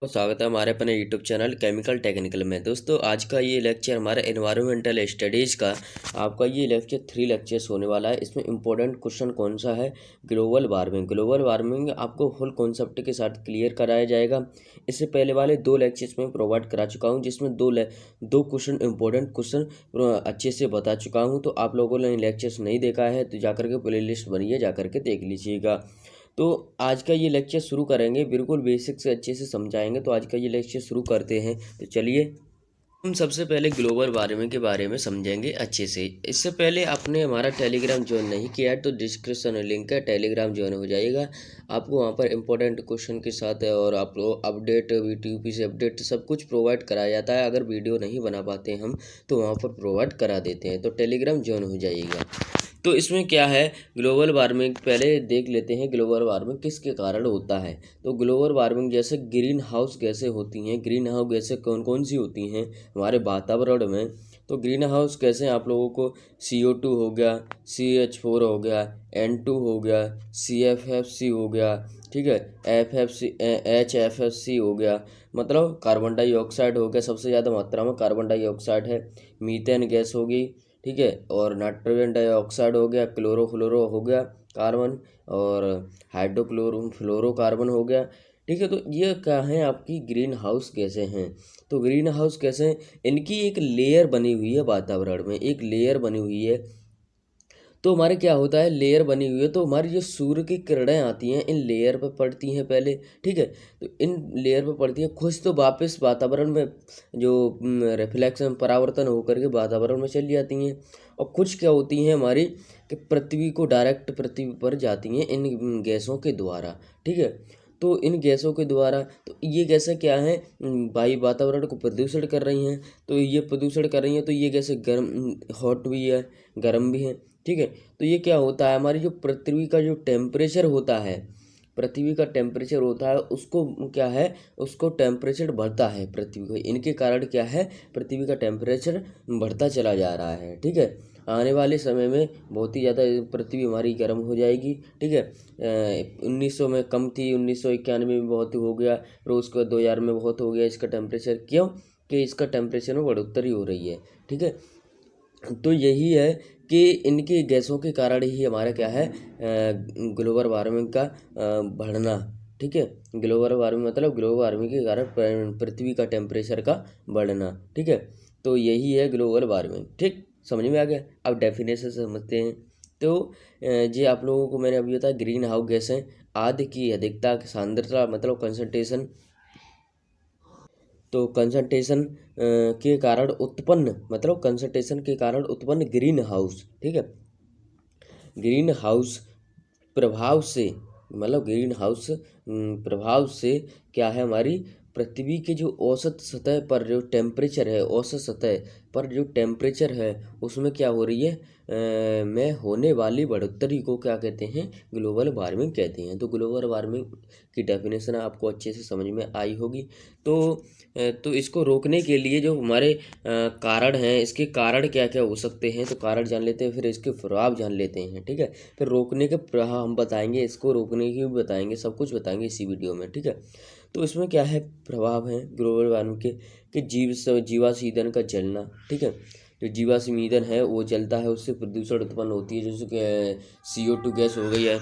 तो स्वागत है हमारे अपने यूट्यूब चैनल केमिकल टेक्निकल में। दोस्तों आज का ये लेक्चर हमारे एनवायरमेंटल स्टडीज़ का आपका ये लेक्चर 3 लेक्चर्स होने वाला है। इसमें इंपॉर्टेंट क्वेश्चन कौन सा है? Global warming. ग्लोबल वार्मिंग आपको फुल कॉन्सेप्ट के साथ क्लियर कराया जाएगा। इससे पहले वाले 2 लेक्चर्स में प्रोवाइड करा चुका हूँ, जिसमें दो क्वेश्चन इंपॉर्टेंट क्वेश्चन अच्छे से बता चुका हूँ। तो आप लोगों ने लेक्चर्स नहीं देखा है तो जाकर के प्ले लिस्ट बनी है, जाकर के देख लीजिएगा। तो आज का ये लेक्चर शुरू करेंगे, बिल्कुल बेसिक से अच्छे से समझाएंगे। तो आज का ये लेक्चर शुरू करते हैं। तो चलिए हम सबसे पहले ग्लोबल वार्मिंग के बारे में समझेंगे अच्छे से। इससे पहले आपने हमारा टेलीग्राम ज्वाइन नहीं किया है तो डिस्क्रिप्शन में लिंक है, टेलीग्राम ज्वाइन हो जाएगा। आपको वहाँ पर इंपॉर्टेंट क्वेश्चन के साथ और आप लोग अपडेट, यूट्यूब से अपडेट सब कुछ प्रोवाइड कराया जाता है। अगर वीडियो नहीं बना पाते हम तो वहाँ पर प्रोवाइड करा देते हैं, तो टेलीग्राम ज्वाइन हो जाइएगा। तो इसमें क्या है, ग्लोबल वार्मिंग पहले देख लेते हैं। ग्लोबल वार्मिंग किसके कारण होता है? तो ग्लोबल वार्मिंग जैसे ग्रीन हाउस गैसें होती हैं। ग्रीन हाउस गैसें कौन कौन सी होती हैं हमारे वातावरण में? तो ग्रीन हाउस गैसें आप लोगों को CO2 हो गया, CH4 हो गया, N2 हो गया, CFFC हो गया, ठीक है, HFC हो गया, मतलब कार्बन डाइऑक्साइड हो गया। सबसे ज़्यादा मात्रा में कार्बन डाइऑक्साइड है। मीथेन गैस होगी, ठीक है, और नाइट्रोजन डाइऑक्साइड हो गया, क्लोरोफ्लोरो हो गया कार्बन, और हाइड्रोक्लोरोफ्लोरोकार्बन हो गया। ठीक है, तो ये क्या है, आपकी ग्रीन हाउस गैसें हैं। तो ग्रीन हाउस गैसें, इनकी एक लेयर बनी हुई है वातावरण में, एक लेयर बनी हुई है। तो हमारे क्या होता है, लेयर बनी हुई है तो हमारी जो सूर्य की किरणें आती हैं इन लेयर पर पड़ती हैं पहले, ठीक है। तो इन लेयर पर पड़ती हैं, कुछ तो वापस वातावरण में जो रिफ्लेक्शन, परावर्तन होकर के वातावरण में चली जाती हैं, और कुछ क्या होती हैं हमारी कि पृथ्वी को डायरेक्ट पृथ्वी पर जाती हैं इन गैसों के द्वारा, ठीक है। तो इन गैसों के द्वारा, तो ये गैसें क्या हैं, वायु वातावरण को प्रदूषण कर रही हैं। तो ये प्रदूषण कर रही हैं तो ये गैसें गर्म, हॉट भी है, गर्म भी हैं, ठीक है। तो ये क्या होता है, हमारी जो पृथ्वी का जो टेम्परेचर होता है, पृथ्वी का टेम्परेचर होता है उसको क्या है, उसको टेम्परेचर बढ़ता है पृथ्वी को। इनके कारण क्या है, पृथ्वी का टेम्परेचर बढ़ता चला जा रहा है, ठीक है। आने वाले समय में बहुत ही ज़्यादा पृथ्वी हमारी गर्म हो जाएगी, ठीक है। 1900 में कम थी, 1991 में बहुत हो गया, फिर उसके 2000 में बहुत हो गया इसका टेम्परेचर। क्यों? कि इसका टेम्परेचर में बढ़ोतरी हो रही है, ठीक है। तो यही है कि इनकी गैसों के कारण ही हमारा क्या है, ग्लोबल वार्मिंग का बढ़ना, ठीक है। ग्लोबल वार्मिंग मतलब ग्लोबल वार्मिंग के कारण पृथ्वी का टेम्परेचर का बढ़ना, ठीक है। तो यही है ग्लोबल वार्मिंग, ठीक, समझ में आ गया। अब डेफिनेशन समझते हैं। तो ये आप लोगों को मैंने अभी बताया, ग्रीन हाउस गैसें आदि की अधिकता, सांद्रता मतलब कंसंट्रेशन, तो कंसंट्रेशन के कारण उत्पन्न, मतलब कंसंट्रेशन के कारण उत्पन्न ग्रीन हाउस, ठीक है, ग्रीन हाउस प्रभाव से, मतलब ग्रीन हाउस प्रभाव से क्या है, हमारी पृथ्वी के जो औसत सतह पर जो टेम्परेचर है, औसत सतह पर जो टेम्परेचर है उसमें क्या हो रही है, में होने वाली बढ़ोतरी को क्या कहते हैं, ग्लोबल वार्मिंग कहते हैं। तो ग्लोबल वार्मिंग की डेफिनेशन आपको अच्छे से समझ में आई होगी। तो इसको रोकने के लिए जो हमारे कारण हैं, इसके कारण क्या क्या हो सकते हैं, तो कारण जान लेते हैं, फिर इसके प्रभाव जान लेते हैं, ठीक है। फिर रोकने के प्रभाव हम बताएंगे, इसको रोकने की भी बताएंगे, सब कुछ बताएंगे इसी वीडियो में, ठीक है। तो इसमें क्या है, प्रभाव है ग्लोबल वार्मिंग के कि जीवाश्म ईंधन का जलना, ठीक है। जो जीवाश्म ईंधन है वो जलता है, उससे प्रदूषण उत्पन्न होती है, जैसे कि CO2 गैस हो गई है,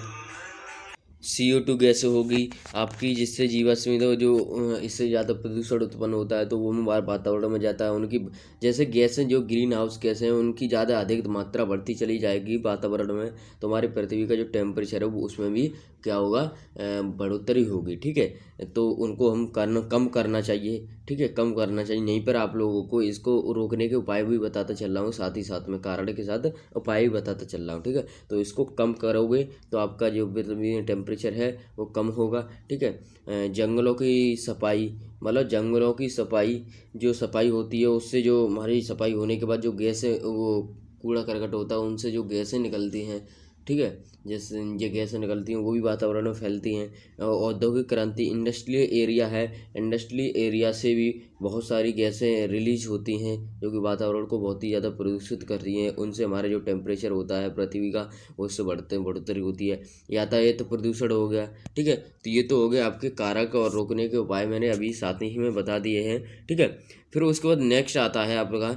CO2 गैस होगी आपकी, जिससे जीवाश्म ईंधन जो इससे ज़्यादा प्रदूषण उत्पन्न होता है तो वो वातावरण में जाता है। उनकी जैसे गैसें, जो ग्रीन हाउस गैसें हैं, उनकी ज़्यादा अधिक मात्रा बढ़ती चली जाएगी वातावरण में, तो हमारी पृथ्वी का जो टेम्परेचर है वो उसमें भी क्या होगा, बढ़ोतरी होगी, ठीक है। तो उनको हम कम करना चाहिए, ठीक है, कम करना चाहिए। यहीं पर आप लोगों को इसको रोकने के उपाय भी बताता चल रहा हूँ, साथ ही साथ में कारण के साथ उपाय भी बताता चल रहा हूँ, ठीक है। तो इसको कम करोगे तो आपका जो टेम्परेचर है वो कम होगा, ठीक है। जंगलों की सफाई, मतलब जंगलों की सफाई, जो सफाई होती है उससे जो हमारी सफाई होने के बाद जो गैसें, वो कूड़ा करकट होता है उनसे जो गैसें निकलती हैं, ठीक है। जैसे ये गैसें निकलती हैं वो भी वातावरण में फैलती हैं। औद्योगिक क्रांति इंडस्ट्रियल एरिया है, इंडस्ट्रियल एरिया से भी बहुत सारी गैसें रिलीज होती हैं जो कि वातावरण को बहुत ही ज़्यादा प्रदूषित कर रही हैं। उनसे हमारा जो टेम्परेचर होता है पृथ्वी का उससे बढ़ोतरी होती है। यातायात प्रदूषण हो गया, ठीक है। तो ये तो हो गया आपके कारक और रोकने के उपाय, मैंने अभी साथ ही में बता दिए हैं, ठीक है। फिर उसके बाद नेक्स्ट आता है आपका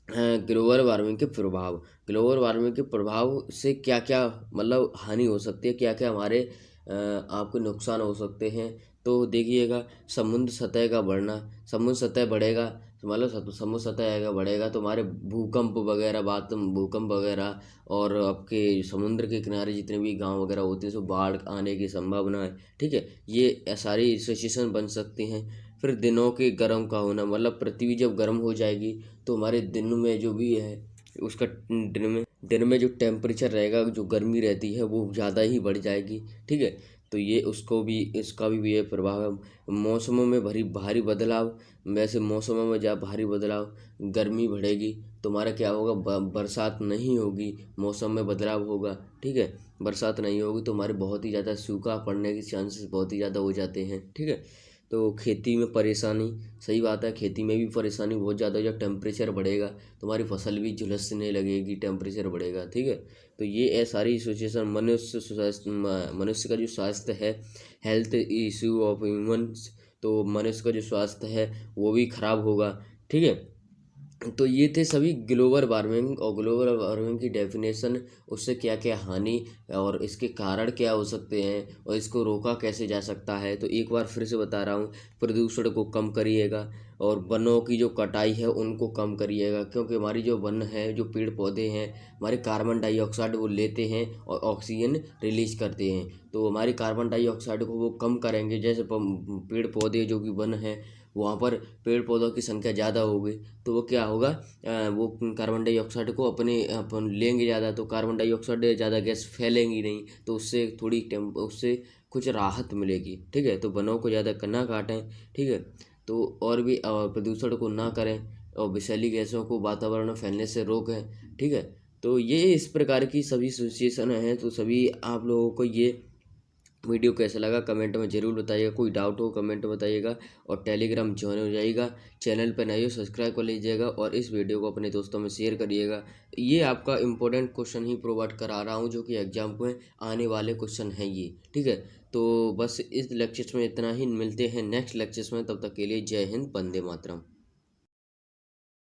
ग्लोबल वार्मिंग के प्रभाव। ग्लोबल वार्मिंग के प्रभाव से क्या क्या मतलब हानि हो सकती है, क्या क्या हमारे आपको नुकसान हो सकते हैं। तो देखिएगा, समुद्र सतह का बढ़ना, समुद्र सतह बढ़ेगा मतलब समुद्र सतह अगर बढ़ेगा तो हमारे भूकंप वगैरह और आपके समुद्र के किनारे जितने भी गांव वगैरह होते हैं सब बाढ़ आने की संभावना है, ठीक है। ये सारी सिचुएशन बन सकती हैं। फिर दिनों के गर्म का होना, मतलब पृथ्वी जब गर्म हो जाएगी तो हमारे दिन में जो भी है उसका दिन में जो टेम्परेचर रहेगा, जो गर्मी रहती है वो ज़्यादा ही बढ़ जाएगी, ठीक है। तो ये इसका भी ये प्रभाव है। मौसमों में भारी बदलाव, वैसे मौसमों में जहाँ भारी बदलाव, गर्मी बढ़ेगी तो हमारा क्या होगा, बरसात नहीं होगी, मौसम में बदलाव होगा, ठीक है। बरसात नहीं होगी तो हमारे बहुत ही ज़्यादा सूखा पड़ने के चांसेस बहुत ही ज़्यादा हो जाते हैं, ठीक है। तो खेती में परेशानी, सही बात है, खेती में भी परेशानी बहुत ज़्यादा, जब टेम्परेचर बढ़ेगा तो हमारी फसल भी झुलसने लगेगी, टेम्परेचर बढ़ेगा, ठीक है। तो ये सारी सिचुएशन मनुष्य का जो स्वास्थ्य है, हेल्थ इशू ऑफ ह्यूमन्स, तो मनुष्य का जो स्वास्थ्य है वो भी खराब होगा, ठीक है। तो ये थे सभी ग्लोबल वार्मिंग और ग्लोबल वार्मिंग की डेफिनेशन, उससे क्या क्या हानि और इसके कारण क्या हो सकते हैं और इसको रोका कैसे जा सकता है। तो एक बार फिर से बता रहा हूँ, प्रदूषण को कम करिएगा और वनों की जो कटाई है उनको कम करिएगा, क्योंकि हमारी जो वन है, जो पेड़ पौधे हैं, हमारे कार्बन डाइऑक्साइड वो लेते हैं और ऑक्सीजन रिलीज करते हैं। तो हमारी कार्बन डाइऑक्साइड को वो कम करेंगे, जैसे पेड़ पौधे जो कि वन है वहाँ पर पेड़ पौधों की संख्या ज़्यादा होगी तो वो क्या होगा, वो कार्बन डाइऑक्साइड को अपन लेंगे ज़्यादा, तो कार्बन डाइऑक्साइड ज़्यादा गैस फैलेंगी नहीं, तो उससे कुछ राहत मिलेगी, ठीक है। तो वनों को ज़्यादा ना काटें, ठीक है। तो और भी प्रदूषण को ना करें और विषैली गैसों को वातावरण में फैलने से रोकें, ठीक है। तो ये इस प्रकार की सभी सिचुएशन हैं। तो सभी आप लोगों को ये वीडियो कैसा लगा कमेंट में ज़रूर बताइएगा, कोई डाउट हो कमेंट में बताइएगा और टेलीग्राम ज्वाइन हो जाइएगा। चैनल पर नए हो सब्सक्राइब कर लीजिएगा और इस वीडियो को अपने दोस्तों में शेयर करिएगा। ये आपका इंपॉर्टेंट क्वेश्चन ही प्रोवाइड करा रहा हूँ जो कि एग्जाम में आने वाले क्वेश्चन हैं ये, ठीक है। तो बस इस लेक्चर्स में इतना ही, मिलते हैं नेक्स्ट लेक्चर्स में, तब तक के लिए जय हिंद, वंदे मातरम।